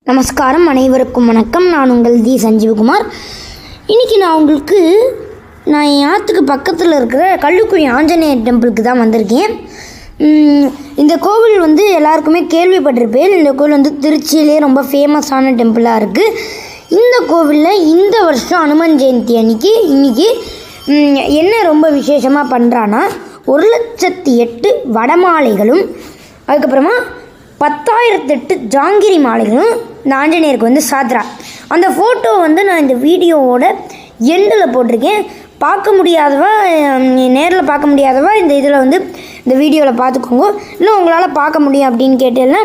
நமஸ்காரம், அனைவருக்கும் வணக்கம். நான் உங்கள் தி சஞ்சீவகுமார். இன்றைக்கி நான் என் ஆற்றுக்கு பக்கத்தில் இருக்கிற கள்ளுக்குழி ஆஞ்சநேயர் டெம்பிளுக்கு தான் வந்திருக்கேன். இந்த கோவில் எல்லாருக்குமே கேள்விப்பட்டிருப்பேன். இந்த கோவில் திருச்சியிலே ரொம்ப ஃபேமஸான டெம்பிளாக இருக்குது. இந்த கோவிலில் இந்த வருஷம் அனுமன் ஜெயந்தி இன்றைக்கி என்ன ரொம்ப விசேஷமாக பண்ணுறான்னா 1,08,000 வடமாலைகளும் அதுக்கப்புறமா 10,008 ஜாங்கிரி மாலைகளும் இந்த ஆஞ்சநேயருக்கு சாத்துறா. அந்த ஃபோட்டோ நான் இந்த வீடியோவோட எண்டில் போட்டிருக்கேன். பார்க்க முடியாதவா, நேரில் பார்க்க முடியாதவா இந்த இதில் இந்த வீடியோவில் பார்த்துக்கோங்க. இல்லை உங்களால் பார்க்க முடியும் அப்படின்னு கேட்டேன்னா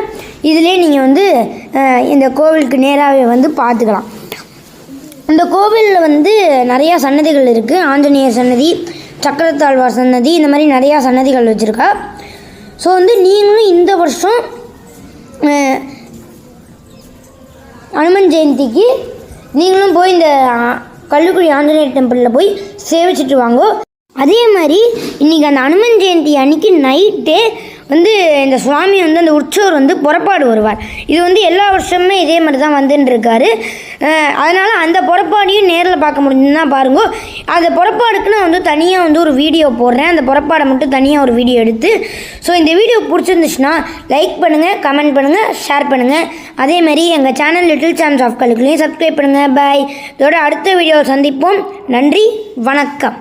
இதிலே நீங்கள் இந்த கோவிலுக்கு நேராகவே பார்த்துக்கலாம். இந்த கோவிலில் நிறையா சன்னதிகள் இருக்குது. ஆஞ்சநேயர் சன்னதி, சக்கரத்தாழ்வார் சன்னதி, இந்த மாதிரி நிறையா சன்னதிகள் வச்சுருக்கா. ஸோ நீங்களும் இந்த வருஷம் அனுமன் ஜெயந்திக்கு நீங்களும் போய் இந்த கள்ளுக்குழி ஆஞ்சநேயர் டெம்பிளில் போய் சேவிச்சிட்டு வாங்க. அதே மாதிரி இன்றைக்கி அந்த அனுமன் ஜெயந்தி அன்றைக்கி நைட்டே இந்த சுவாமி அந்த உற்சவர் புறப்பாடு வருவார். இது எல்லா வருஷமுமே இதே மாதிரி தான் வந்துட்டுருக்காரு. அதனால் அந்த புறப்பாடையும் நேரில் பார்க்க முடியுதுன்னா பாருங்க. அந்த புறப்பாடுக்கு நான் தனியாக ஒரு வீடியோ போடுறேன். அந்த புறப்பாடை மட்டும் தனியாக ஒரு வீடியோ எடுத்து. ஸோ இந்த வீடியோ பிடிச்சிருந்துச்சுன்னா லைக் பண்ணுங்கள், கமெண்ட் பண்ணுங்கள், ஷேர் பண்ணுங்கள். அதேமாதிரி எங்கள் சேனல் லிட்டில் சாம்ஸ் ஆஃப் கள்ளுக்குழியும் சப்ஸ்கிரைப் பண்ணுங்கள். பாய். இதோட அடுத்த வீடியோவில் சந்திப்போம். நன்றி, வணக்கம்.